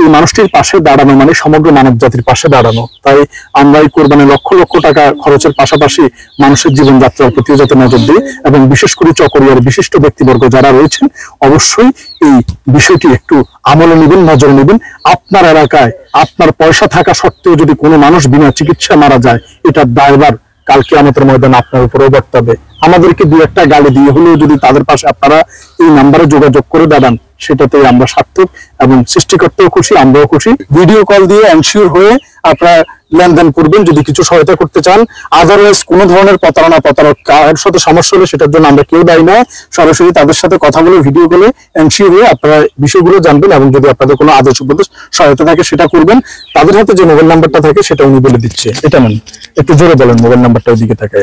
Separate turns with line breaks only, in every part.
এই মানুষটির পাশে দাঁড়ানো মানে সমগ্র মানব জাতির পাশে দাঁড়ানো। তাই আমরা এই কোরবানি লক্ষ লক্ষ টাকা খরচের পাশাপাশি মানুষের জীবনযাত্রার প্রতিও যাতে নজর দিই, এবং বিশেষ করে চকরিয়ার বিশিষ্ট ব্যক্তিবর্গ যারা রয়েছেন অবশ্যই এই বিষয়টি একটু আমলে নেবেন, নজরে নেবেন। আপনার এলাকায় আপনার পয়সা থাকা সত্ত্বেও যদি কোনো মানুষ বিনা চিকিৎসা মারা যায়, এটার দায়ভার কাল কিয়ামতের ময়দানে আপনার উপরেও বর্তাবে। আমাদেরকে দু একটা গালি দিয়ে হলেও যদি তাদের পাশে আপনারা এই নাম্বারে যোগাযোগ করে দাঁড়ান, সেটাতেই আমরা সার্থক, এবং সৃষ্টিকর্তাও খুশি, আমরাও খুশি। ভিডিও কল দিয়ে এনশিওর হয়ে আপনারা লেনদেন করবেন যদি কিছু সহায়তা করতে চান। আদারওয়াইজ কোনো ধরনের প্রতারক কারোর সাথে সমস্যা হলে সেটার জন্য আমরা কেউ দায়ী নয়। সরাসরি তাদের সাথে কথা বলে ভিডিও কলে এনশিওর হয়ে আপনারা বিষয়গুলো জানবেন, এবং যদি আপনাদের কোনো আদেশ উপদেশ সহায়তা থাকে সেটা করবেন। তাদের হাতে যে মোবাইল নাম্বারটা থাকে সেটা উনি বলে দিচ্ছে। এটা নেন, একটু জোরে বলেন মোবাইল নাম্বারটা ওইদিকে থাকে।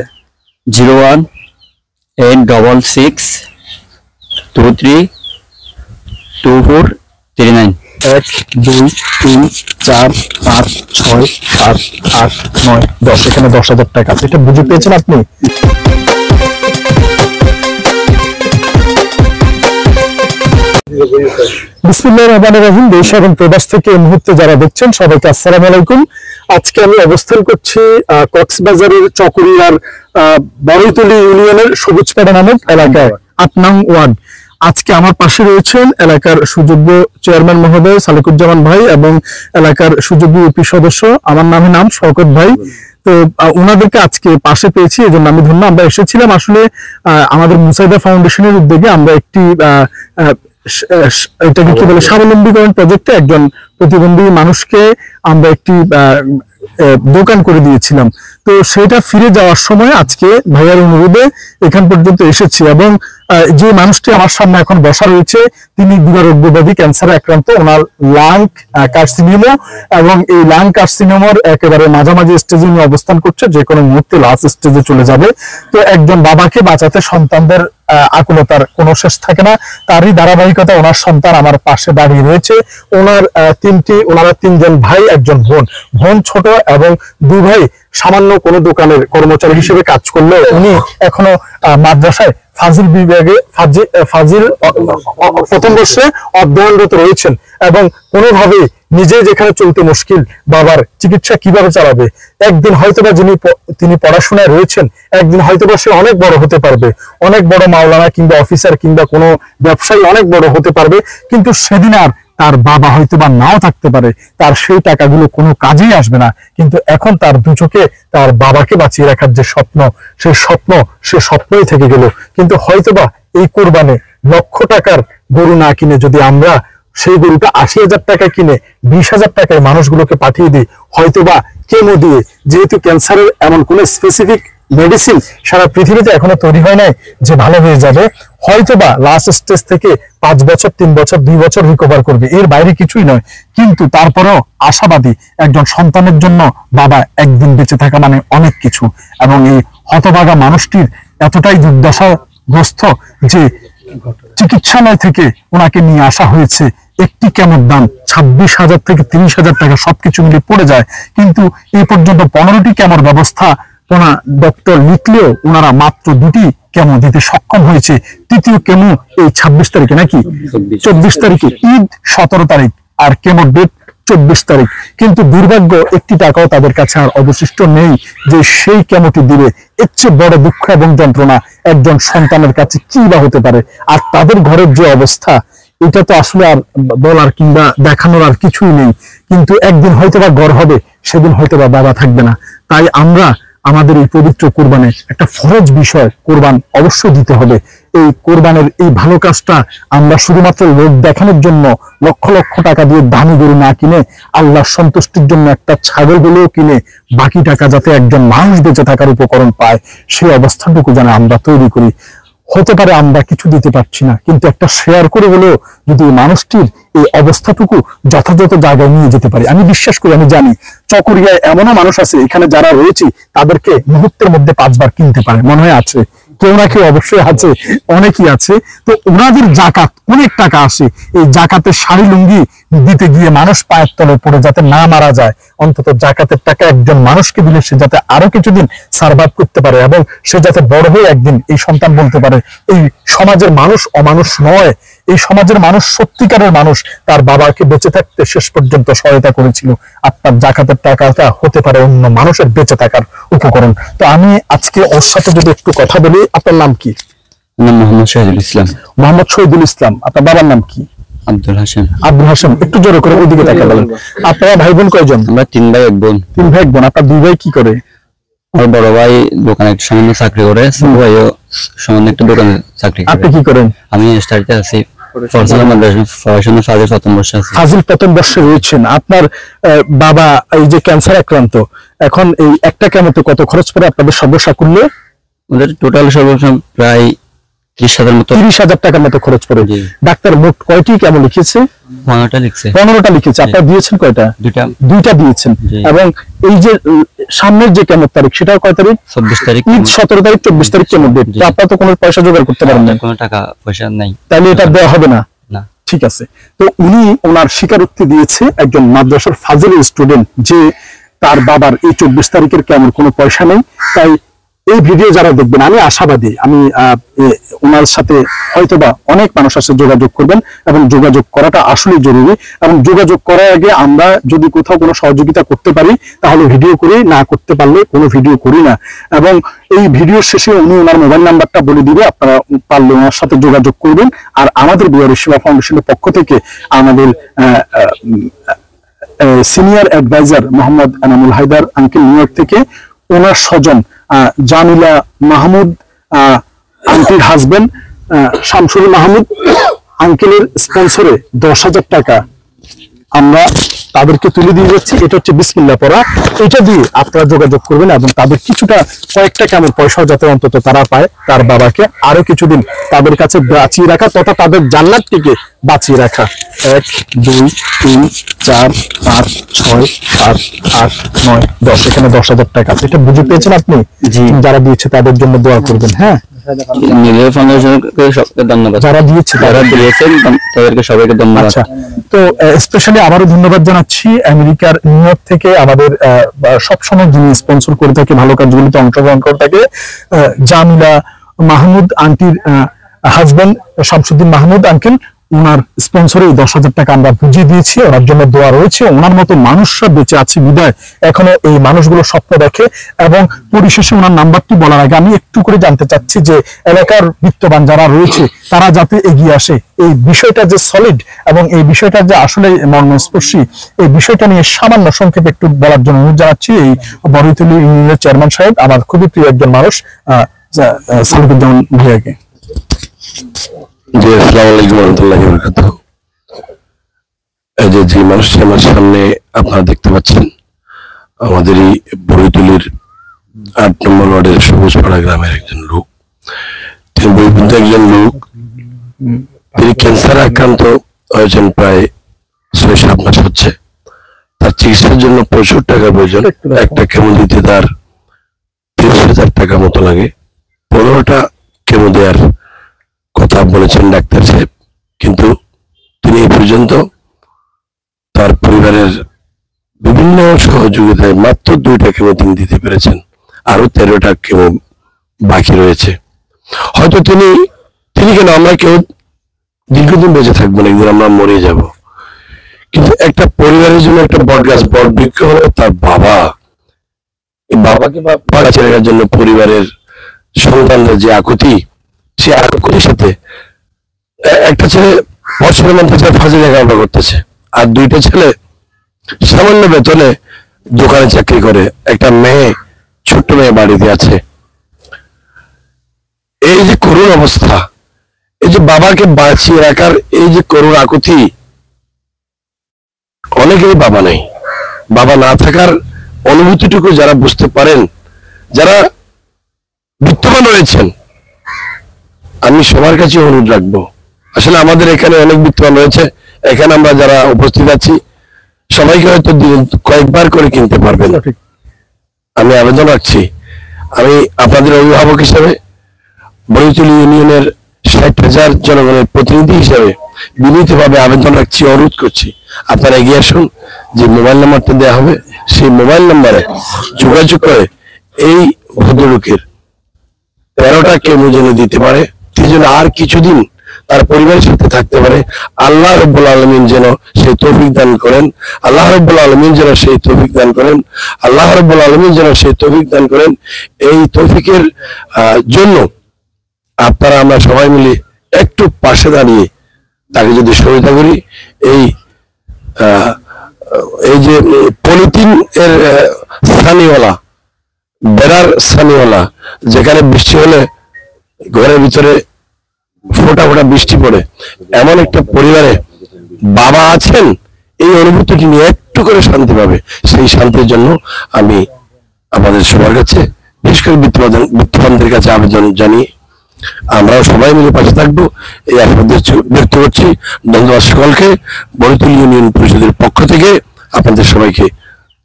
01-866-23-2439।
1 2 3 4 5 6 7 8 9 10। এখানে 10,000 টাকা আছে। এটা বুঝে পেয়েছেন আপনি? বিসমিল্লাহির রহমানির রহিম। দেশ এবং প্রবাস থেকে এই মুহূর্তে যারা দেখছেন সবাইকে আসসালামু আলাইকুম। আজকে আমি অবস্থান করছি কক্সবাজারের চকরিয়ার বড়ইতলী ইউনিয়নের সবুজপাড়া নামক এলাকায় 8 নং ওয়ার্ড। আজকে আমার পাশে রয়েছেন এলাকার সুযোগ্য চেয়ারম্যান মহোদয় সালেকুজ্জামান ভাই এবং এলাকার সুযোগ্য ইউপি সদস্য আমার নাম শওকত ভাই। তো ওনাদেরকে আজকে পাশে পেয়েছি, এই জন্য আমি ধন্য। আমরা এসেছিলাম আসলে আমাদের মুসাইদা ফাউন্ডেশনের উদ্যোগে আমরা একটি এটাকে কি বলে স্বাবলম্বীকরণ প্রজেক্টে একজন প্রতিবন্ধী মানুষকে আমরা একটি দোকান করে দিয়েছিলাম। তো সেটা ফিরে যাওয়ার সময় আজকে ভাইয়ার অনুরোধে এখান পর্যন্ত এসেছি, এবং যে মানুষটি আমার সামনে এখন বসা রয়েছে তিনি দুরারোগ্য ব্যাধি ক্যান্সারে আক্রান্ত। ওনার লাং কার্সিনোমা, এবং এই লাং কার্সিনোমার একেবারে মাঝামাঝি স্টেজে নিয়ে অবস্থান করছে, যে কোনো মুহূর্তে লাস্ট স্টেজে চলে যাবে। তো একজন বাবাকে বাঁচাতে সন্তানদের আকুলতার কোনো শেষ থাকে না, তারই ধারাবাহিকতা ওনার সন্তান আমার পাশে দাঁড়িয়ে রয়েছে। ওনারা 3 জন ভাই, একজন বোন ছোট, এবং 2 ভাই সামান্য কোনো দোকানের কর্মচারী হিসেবে কাজ করলে উনি এখনো মাদ্রাসায় ফাজিল বিভাগে ফাজিল প্রথম বর্ষে অধ্যয়নরত রয়েছেন, এবং কোনোভাবে নিজে যেখানে চলতে মুশকিল, বাবার চিকিৎসা কিভাবে চালাবে। একদিন হয়তোবা তিনি পড়াশোনায় রয়েছেন, একদিন হয়তোবা সে অনেক বড় হতে পারবে, অনেক বড় মাওলানা কিংবা অফিসার কিংবা কোনো ব্যবসায়ী অনেক বড় হতে পারবে, কিন্তু সেদিন আর তার বাবা হয়তোবা নাও থাকতে পারে, তার সেই টাকাগুলো কোনো কাজেই আসবে না। কিন্তু এখন তার 2 চোখে তার বাবাকে বাঁচিয়ে রাখার যে স্বপ্ন, সে স্বপ্নই থেকে গেল। কিন্তু হয়তোবা এই কোরবানে লক্ষ টাকার গরু না কিনে যদি আমরা সেই গরুটা 80,000 টাকায় কিনে 20,000 টাকায় মানুষগুলোকে পাঠিয়ে দিই, হয়তোবা কেমো দিয়ে, যেহেতু ক্যান্সারের এমন কোন স্পেসিফিক মেডিসিন সারা পৃথিবীতে এখনো তৈরি হয় নাই যে ভালো হয়ে যাবে, হয়তোবা লাস্ট স্টেজ থেকে 5 বছর 3 বছর 2 বছর রিকভার করবে, এর বাইরে কিছুই নয়। কিন্তু তারপরেও আশাবাদী একজন সন্তানের জন্য বাবা একদিন বেঁচে থাকা মানে অনেক কিছু। এবং এই হতভাগা মানুষটির এতটাই দুর্দশাগ্রস্ত যে চিকিৎসালয় থেকে ওনাকে নিয়ে আসা হয়েছে। একটি কেমোর দাম 26,000 থেকে 30,000 টাকা, সবকিছু মিলিয়ে পড়ে যায়। কিন্তু এই পর্যন্ত 15টি কেমোর ব্যবস্থা ডক্টর লিখলেও ওনারা মাত্র 2টি কেমো দিতে সক্ষম হয়েছে। 3য় কেমো এই 26 তারিখে, নাকি 24 তারিখে, ঈদ 17 তারিখ, আর কেমোর ডেট 24 তারিখ। কিন্তু দুর্ভাগ্য, একটি টাকাও তাদের কাছে আর অবশিষ্ট নেই যে সেই কেমোটি দিবে। এর চেয়ে বড় দুঃখ এবং যন্ত্রণা একজন সন্তানের কাছে কি বা হতে পারে। আর তাদের ঘরের যে অবস্থা, এটা তো আসলে আর বলার কিংবা দেখানোর আর কিছুই নেই। কিন্তু একদিন হয়তোবা ঘর হবে, সেদিন হয়তোবা বাবা থাকবে না। তাই আমরা আমাদের এই পবিত্র কোরবানের একটা ফরজ বিষয়, কোরবান অবশ্যই দিতে হবে। এই কোরবানের এই ভালো কাজটা আমরা শুধুমাত্র লোক দেখানোর জন্য লক্ষ লক্ষ টাকা দিয়ে দামি গরু না কিনে আল্লাহর সন্তুষ্টির জন্য একটা ছাগল গুলোও কিনে বাকি টাকা যাতে একজন মানুষ বেঁচে থাকার উপকরণ পায়, সেই অবস্থাটুকু যেন আমরা তৈরি করি। হতে পারে আমরা কিছু দিতে পারছি না, কিন্তু একটা শেয়ার করে হলেও যদি মানুষটির এই অবস্থাটুকু যথাযথ জায়গায় নিয়ে যেতে পারি, আমি বিশ্বাস করি, আমি জানি চকরিয়ায় এমনও মানুষ আছে এখানে যারা রয়েছে তাদেরকে মুহূর্তের মধ্যে 5 বার কিনতে পারে, মনে হয় আছে কেউ না কেউ অবশ্যই আছে, অনেকেই আছে। তো ওনাদের জাকাত অনেক টাকা আসে, এই জাকাতের শাড়ি লুঙ্গি দিতে গিয়ে মানুষ পায়ের তলে পড়ে যাতে না মারা যায়, অন্তত জাকাতের টাকা একজন মানুষকে দিলে সে যাতে আরো কিছুদিন সার্ভাইভ করতে পারে, এবং সে যাতে বড় হয়ে একদিন এই সন্তান বলতে পারে এই সমাজের মানুষ অমানুষ নয়, এই সমাজের মানুষ, সত্যিকারের মানুষ, তার বাবাকে বেঁচে থাকতে শেষ পর্যন্ত সহায়তা করেছিল। আপনার জাকাতের টাকাটা হতে পারে অন্য মানুষের বেঁচে থাকার উপকরণ। তো আমি আজকে ওর সাথে যদি একটু কথা বলি, আপনার নাম কি?
নাম মোহাম্মদ শহীদুল ইসলাম।
মোহাম্মদ শহীদুল ইসলাম। আপনার বাবার নাম কি?
আব্দুল হাসেম।
আব্দুল হাসেম। একটু জোরে করে ওইদিকে তাকিয়ে বলেন। আপনারা ভাই বোন কয়জন?
আমরা 3 ভাই 1 বোন।
3 ভাই 1 বোন। আপনার 2 ভাই কি করে?
আমার বড় ভাই দোকানে একটা সামান্য চাকরি করে, ছোট ভাইও সামান্য একটা দোকানে চাকরি করে।
আপনি কি করেন?
আমি স্টাডিতে আছি, পড়াশোনা ফাজে প্রথম বর্ষে আছি।
ফাজিল প্রথম বর্ষে রয়েছেন। আপনার বাবা এই যে ক্যান্সার আক্রান্ত, এখন এই একটা কেমোতে কত খরচ পড়ে আপনাদের সর্বস্ব করলে?
আমাদের টোটাল সর্বস্ব প্রায় 30,000 মতো।
30,000 টাকার মতো খরচ পড়ে। ডাক্তার মোট কয়টি কেমো লিখেছে?
15টা লিখছে।
15টা লিখেছে। আপনারা দিয়েছেন কয়টা? 2টা দিয়েছেন। এবং এই যে সামনের যে কেমো তারিখ, সেটাও কয় তারিখ?
24 তারিখ।
ঈদ 17 তারিখ, 24 তারিখ কেমো ডেট। তো আপনারা তো কোনো পয়সা জোগাড় করতে পারেন না।
কোনো টাকা পয়সা নাই,
তাহলে এটা দেওয়া হবে না।
না।
ঠিক আছে। তো উনি ওনার স্বীকারোক্তি দিয়েছে, একজন মাদ্রাসার ফাজিল স্টুডেন্ট, যে তার বাবার এই 24 তারিখের কেমন কোনো পয়সা নেই। তাই এই ভিডিও যারা দেখবেন, আমি আশাবাদী, আমি ওনার সাথে হয়তোবা অনেক মানুষ আছে যোগাযোগ করবেন, এবং যোগাযোগ করাটা আসলে জরুরি। এবং যোগাযোগ করার আগে আমরা যদি কোথাও কোনো সহযোগিতা করতে পারি তাহলে ভিডিও করি, না করতে পারলে কোনো ভিডিও করি না। এবং এই ভিডিওর শেষে উনি ওনার মোবাইল নাম্বারটা বলে দিবে, আপনারা পারলে ওনার সাথে যোগাযোগ করবেন। আর আমাদের বিহারি সেবা ফাউন্ডেশনের পক্ষ থেকে আমাদের senior adviser Mohammad Enamul Haider uncle New York থেকে, ওনার স্বজন জামিলা মাহমুদ আন্টির হাজবেন্ড শামসুল মাহমুদ আঙ্কেলের স্পন্সরে 10,000 টাকা আমরা তাদেরকে তুলে দিয়ে যাচ্ছি। এটা হচ্ছে বিসমিল্লাহ পড়া। এটা দিয়ে আপনারা যোগাযোগ করবেন এবং তাদের কিছুটা কয়েকটা কেমন পয়সা যাতে অন্তত তারা পায়, তার বাবাকে আরো কিছুদিন তাদের কাছে বাঁচিয়ে রাখা, তথা তাদের জান্নাতটিকে বাঁচিয়ে রাখা। 1 2 3 4 5 6 7 8 9 10। এখানে 10,000 টাকা আছে। এটা বুঝে পেয়েছেন আপনি? যারা দিয়েছে তাদের জন্য দোয়া করবেন। হ্যাঁ,
নিজের ফাউন্ডেশনকে সবকে ধন্যবাদ।
যারা দিয়েছেন
তাদেরকে সবাইকে ধন্যবাদ।
আচ্ছা, তো স্পেশালি আবারও ধন্যবাদ জানাচ্ছি আমেরিকার নিউ ইয়র্ক থেকে আমাদের সবসময় যিনি স্পন্সর করে থাকে, ভালো কাজগুলিতে অংশগ্রহণ করে থাকে, জামিলা মাহমুদ আন্টির হাজবেন্ড শামসুদ্দিন মাহমুদ আঙ্কেল, ওনার স্পন্সরে 10,000 টাকা আমরা বুঝিয়ে দিয়েছি। ওনার জন্য দোয়া রয়েছে। ওনার মতো মানুষরা বেঁচে আছে বিদায় এখনো এই মানুষগুলো স্বপ্ন দেখে। এবং পরিশেষে ওনার নাম্বারটি বলার আগে আমি একটু করে জানতে চাচ্ছি যে এলাকার বিত্তবান যারা রয়েছে তারা যাতে এগিয়ে আসে, এই বিষয়টা যে সলিড এবং এই বিষয়টা যে আসলে মর্মস্পর্শী, এই বিষয়টা নিয়ে সামান্য সংক্ষেপে একটু বলার জন্য অনুরোধ জানাচ্ছি এই বড়ইতলী ইউনিয়নের চেয়ারম্যান সাহেব, আমার খুবই প্রিয় একজন মানুষ, সালুকুজ্জামান ভাইয়াকে।
জি, আসসালামু আলাইকুম ওয়া রাহমাতুল্লাহি ওয়া বারাকাতুহু। এই যে মানুষটি আমার সামনে আপনারা দেখতে পাচ্ছেন, আমাদের এই বড়ইতলীর 8 নম্বর ওয়ার্ডের সবুজপাড়া গ্রামের একজন লোক। তিনি বয়বৃদ্ধ একজন লোক। তিনি ক্যান্সার আক্রান্ত হয়েছেন, প্রায় 6-7 মাস হচ্ছে। তার চিকিৎসার জন্য প্রচুর টাকার প্রয়োজন। একটা কেমো দিতে তার 30,000 টাকা মতো লাগে। 15টা কেমো দেওয়ার কথা বলেছেন ডাক্তার সাহেব, কিন্তু তিনি এই পর্যন্ত তার পরিবারের বিভিন্ন সহযোগিতায় মাত্র 2টা কেমো তিনি দিতে পেরেছেন। আরো 13টা কেমো বাকি রয়েছে। হয়তো তিনি কেন, আমরা কেউ দীর্ঘদিন বেঁচে থাকবো না, একদিন আমরা মরে যাব। কিন্তু একটা পরিবারের জন্য একটা বট গাছ, বট বৃক্ষ হলো তার বাবা। এই বাবাকে বাঁচিয়ে রাখার জন্য পরিবারের সন্তানদের যে আকুতি, সে আকুতির সাথে একটা ছেলে বছরের মধ্যে ফাজিল লেখাপড়া করতেছে, আর 2টা ছেলে সামান্য বেতনে দোকানে চাকরি করে, একটা মেয়ে, ছোট্ট মেয়ে বাড়িতে আছে। এই যে করুণ অবস্থা, এই যে বাবাকে বাঁচিয়ে রাখার এই যে করুণ আকুতি, অনেকেরই বাবা নেই। বাবা না থাকার অনুভূতিটুকু যারা বুঝতে পারেন, যারা বিত্তবান রয়েছেন, আমি সবার কাছে অনুরোধ রাখবো। আসলে আমাদের এখানে অনেক বিত্তবান রয়েছে, এখানে আমরা যারা উপস্থিত আছি সবাইকে হয়তো কয়েকবার করে কিনতে পারবেন। আমি আবেদন রাখছি, আমি আপনাদের অভিভাবক হিসেবে, বড়ইতলী ইউনিয়নের 60,000 জনগণের প্রতিনিধি হিসেবে বিনীতভাবে আবেদন রাখছি, অনুরোধ করছি, আপনারা এগিয়ে আসুন। যে মোবাইল নাম্বারটা দেওয়া হবে সেই মোবাইল নাম্বারে যোগাযোগ করে এই ভদ্রলোকের 13টা কেমো যেন দিতে পারে। তিনি যেন আর কিছুদিন তার পরিবারের সাথে থাকতে পারে, আল্লাহ রাব্বুল আলামিন যেন সেই তৌফিক দান করেন, আল্লাহ রাব্বুল আলামিন যেন সেই তৌফিক দান করেন, আল্লাহ রাব্বুল আলামিন যেন সেই তৌফিক দান করেন। এই তৌফিকের জন্য আপনারা আমরা সবাই মিলে একটু পাশে দাঁড়িয়ে তাকে যদি সহায়তা করি, এই যে পলিথিন এর স্থানীয়ওয়ালা, বেড়ার স্থানীয়ওয়ালা, যেখানে বৃষ্টি হলে ঘরের ভিতরে ফোঁটা ফোঁটা বৃষ্টি পড়ে, এমন একটা পরিবারে বাবা আছেন, এই অনুভূতিটি নিয়ে একটু করে শান্তি পাবে। সেই শান্তির জন্য আমি আমাদের সবার কাছে, বিশেষ করে বিত্তবানদের কাছে আবেদন জানিয়ে আমরাও সবাই মিলে পাশে থাকবো, এই আশাবাদ ব্যক্ত করছি। ধন্যবাদ সকলকে। বড়িতলী ইউনিয়ন পরিষদের পক্ষ থেকে আপনাদের সবাইকে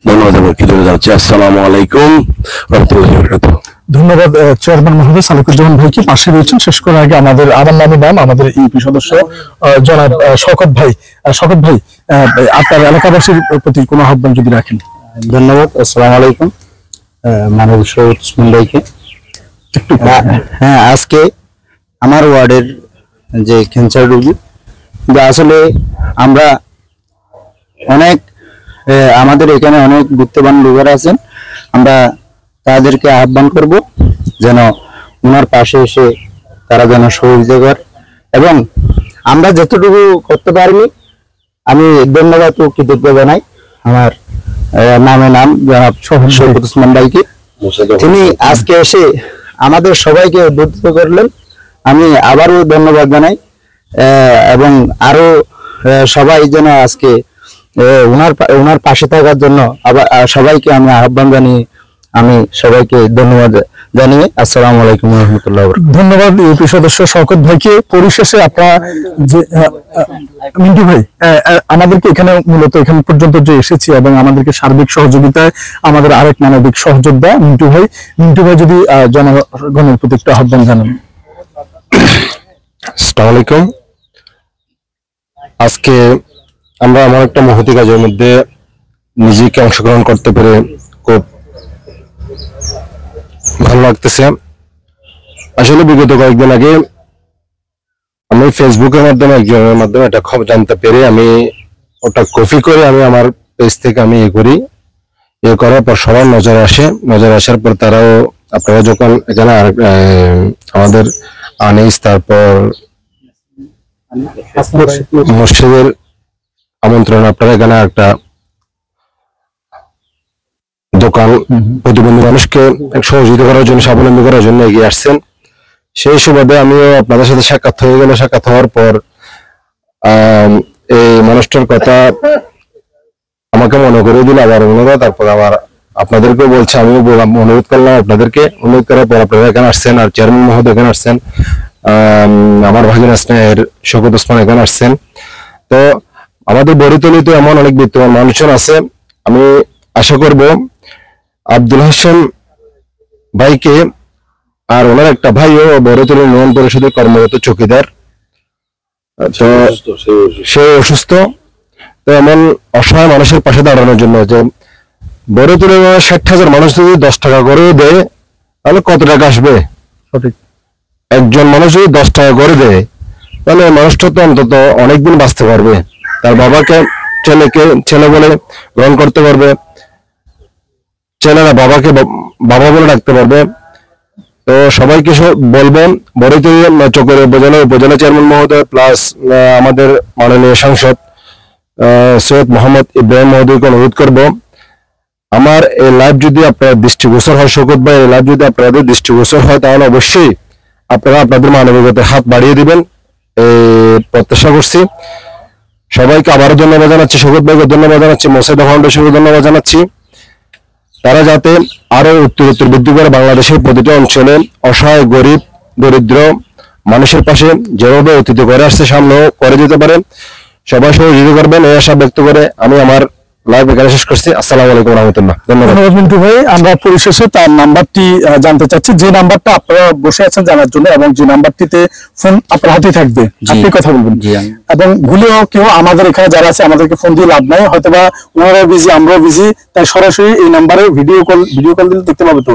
ধন্যবাদ এবং কৃতজ্ঞতা জানাচ্ছি। আসসালামু আলাইকুম রহমতুল্লাহি ওয়া বারাকাতুহু।
ধন্যবাদ চেয়ারম্যান মহোদয় সালেকুজ্জামান ভাইকে। পাশে রয়েছেন শেষ করার আগে আমাদের আমার নাম আমাদের ইউপি সদস্য জনাব শওকত ভাই। শওকত ভাই, আপনার এলাকাবাসীর প্রতি কোনো আহ্বান যদি রাখেন।
ধন্যবাদ। আসসালামু আলাইকুম মানব শহীদ ওসমান ভাইকে। হ্যাঁ, আজকে আমার ওয়ার্ডের যে ক্যান্সার রোগী, আসলে আমরা অনেক আমাদের এখানে অনেক বিত্তবান লোকেরা আছেন, আমরা তাদেরকে আহ্বান করব যেন ওনার পাশে এসে তারা যেন সহযোগিতা করে, এবং আমরা যতটুকু করতে পারিনি আমি ধন্যবাদ ও কৃতজ্ঞতা জানাই আমার নাম জনাব শওকত ওসমান ভাইকে। তিনি আজকে এসে আমাদের সবাইকে উদ্বুদ্ধ করলেন, আমি আবারও ধন্যবাদ জানাই। এবং আরো সবাই যেন আজকে ওনার পাশে থাকার জন্য আবার সবাইকে আমি আহ্বান জানিয়ে আমি সবাইকে ধন্যবাদ জানিয়ে আসসালামু আলাইকুম ওয়া রাহমাতুল্লাহি ওয়া বারাকাতুহু।
ধন্যবাদ ইউপি সদস্য শওকত ভাইকে। পরিশেষে আপনারা যে মিন্টু ভাই, আমাদেরকে এখানে মূলত এখান পর্যন্ত যে এসেছি এবং আমাদেরকে সার্বিক সহযোগিতায় আমাদের আরেক মানবিক সহযোদ্ধা মিন্টু ভাই যদি জনগণের প্রতি একটু আহ্বান জানান।
আসসালামু আলাইকুম। আজকে আমরা এমন একটা মহতি কাজের মধ্যে নিজেকে অংশগ্রহণ করতে পেরে খুব ভালো লাগতেছে। আসলে বিগত কয়েকদিন আগে আমি ফেসবুকের মাধ্যমে একজনের মাধ্যমে একটা খবর জানতে পেরে আমি ওটা কপি করে আমি আমার পেজ থেকে আমি করার পর সবার নজরে আসার পর তারাও, আপনারা যখন এখানে আমাদের আনিস, তারপর মসজিদের আমন্ত্রণ, আপনারা এখানে একটা দোকান প্রতিবন্ধী মানুষকে সহযোগিতা করার জন্য, স্বাবলম্বী করার জন্য এগিয়ে আসছেন। সেই সুবাদে আমিও আপনাদের সাথে সাক্ষাৎ হয়ে গেল। সাক্ষাৎ হওয়ার পর এই মানুষটার কথা আমাকে মনে করে দিল, আবার অনুরোধ, তারপর আবার আপনাদেরকেও বলছে, আমিও অনুরোধ করলাম আপনাদেরকে। অনুরোধ করার পর আপনারা এখানে আসছেন, আর চেয়ারম্যান মহোদয় এখানে আসছেন, আমার ভাগিন স্নেহের শওকত ওসমান এখানে আসছেন। তো আমাদের বড়িতলীতে এমন অনেক বিত্তবান মানুষজন আছে। আমি আশা করব আব্দুল হাসেম ভাইকে আর ওনার একটা ভাইও বড়িতলী ইউনিয়ন পরিষদের কর্মরত চৌকিদার, তো সে অসুস্থ। তো এমন অসহায় মানুষের পাশে দাঁড়ানোর জন্য, যে বড়িতলী 60,000 মানুষ যদি 10 টাকা করেও দেয় তাহলে কত টাকা আসবে?
সঠিক।
একজন মানুষ যদি 10 টাকা করে দেয় তাহলে মানুষটা তো অন্তত অনেকদিন বাঁচতে পারবে, তার বাবাকে ছেলে বলে গ্রহণ করতে পারবে, ছেলেরা বাবাকে বাবা বলে ডাকতে পারবে। তো সবাইকে বলবেন, বড়িতলী চকরি উপজেলা চেয়ারম্যান মহোদয় প্লাস আমাদের মাননীয় সাংসদ সৈয়দ মোহাম্মদ ইব্রাহিম মহোদয়কে অনুরোধ করব, আমার এই লাইভ যদি আপনার দৃষ্টিগোচর হয়, শওকত ভাই এই লাইভ যদি আপনাদের দৃষ্টিগোচর হয়, তাহলে অবশ্যই আপনারা আপনাদের মানবিকতার হাত বাড়িয়ে দিবেন, এই প্রত্যাশা করছি। সবাইকে আবারও ধন্যবাদ জানাচ্ছি, শওকত ভাইকে ধন্যবাদ জানাচ্ছি, মোসাইদা ফাউন্ডেশনকে ধন্যবাদ জানাচ্ছি। তারা যাতে আরো উত্তরোত্তর বৃদ্ধি করে বাংলাদেশের প্রতিটি অঞ্চলে অসহায়, গরিব, দরিদ্র মানুষের পাশে যেভাবে অতীতে করে আসছে সামনেও করে যেতে পারে, সবাই সহযোগিতা করবেন এই আশা ব্যক্ত করে আমি আমার লাইভ এখানে শেষ করছি। আসসালামু আলাইকুম ওয়া রাহমাতুল্লাহ। ধন্যবাদ
মিন্টু ভাই। আমরা পরিশেষে তার নাম্বারটি জানতে চাচ্ছি, যে নাম্বারটা আপনারা বসে আছেন জানার জন্য, এবং যে নাম্বারটিতে ফোন আপনার হাতে থাকবে, আপনি কথা বলবেন। এবং ভুলেও কেউ আমাদের এখানে যারা আছে আমাদেরকে ফোন দিয়ে লাভ নাই, হয়তোবা ওনারাও বিজি, আমরাও বিজি, তাই সরাসরি এই নাম্বারে ভিডিও কল দিলে দেখতে পাবে। তো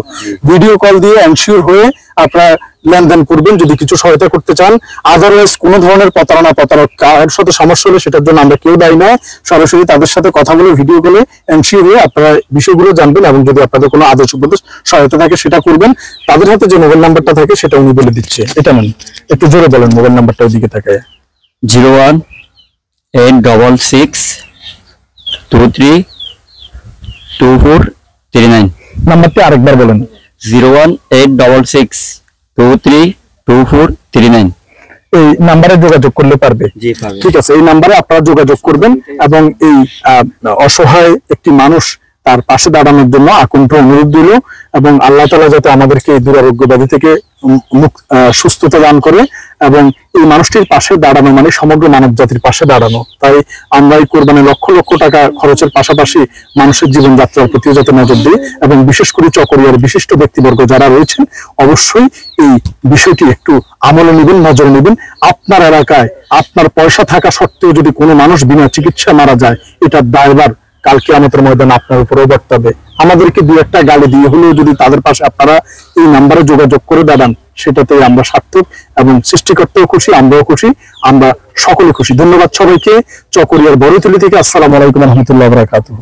ভিডিও কল দিয়ে এনশিওর হয়ে আপনার লেনদেন করবেন যদি কিছু সহায়তা করতে চান। আদারওয়াইজ কোনো ধরনের প্রতারক কার সাথে সমস্যা হলে সেটার জন্য আমরা কেউ দায়ী নয়। সরাসরি তাদের সাথে কথা বলে ভিডিও কলে এনশিওর হয়ে আপনারা বিষয়গুলো জানবেন এবং যদি আপনাদের কোনো আদেশ উপদেশ সহায়তা থাকে সেটা করবেন। তাদের হাতে যে মোবাইল নাম্বারটা থাকে সেটা উনি বলে দিচ্ছে, এটা নেন, একটু জোরে বলেন মোবাইল নাম্বারটা ওইদিকে থাকে।
01866232439।
নাম্বারটা আরেকবার বলেন।
01866232439।
এই নাম্বারে যোগাযোগ করলে পারবে?
জি পাবে।
ঠিক আছে, এই নাম্বারে আপনারা যোগাযোগ করবেন এবং এই অসহায় একটি মানুষ তার পাশে দাঁড়ানোর জন্য আকুণ্ঠ অনুরোধ দিল এবং আল্লাহ তাআলা যাতে আমাদেরকে এই দুরারোগ্য ব্যাধি থেকে সুস্থতা দান করে এবং এই মানুষটির পাশে দাঁড়ানো মানে সমগ্র মানব জাতির পাশে দাঁড়ানো। তাই আমরা এই কোরবানি লক্ষ লক্ষ টাকা খরচের পাশাপাশি মানুষের জীবনযাত্রার প্রতিও যাতে নজর দিই এবং বিশেষ করে চকরিয়ার বিশিষ্ট ব্যক্তিবর্গ যারা রয়েছেন অবশ্যই এই বিষয়টি একটু আমলে নেবেন, নজরে নেবেন। আপনার এলাকায় আপনার পয়সা থাকা সত্ত্বেও যদি কোনো মানুষ বিনা চিকিৎসা মারা যায়, এটার দায়ভার কাল কিয়ামতের ময়দানে আপনার উপরেও বর্তাবে। আমাদেরকে দু একটা গালি দিয়ে হলেও যদি তাদের পাশে আপনারা এই নাম্বারে যোগাযোগ করে দাঁড়ান, সেটাতে আমরা সার্থক এবং সৃষ্টিকর্তাও খুশি, আমরাও খুশি, আমরা সকলে খুশি। ধন্যবাদ সবাইকে। চকরিয়ার বড়ইতলী থেকে আসসালামু আলাইকুম ওয়া রাহমাতুল্লাহি ওয়া বারাকাতুহু।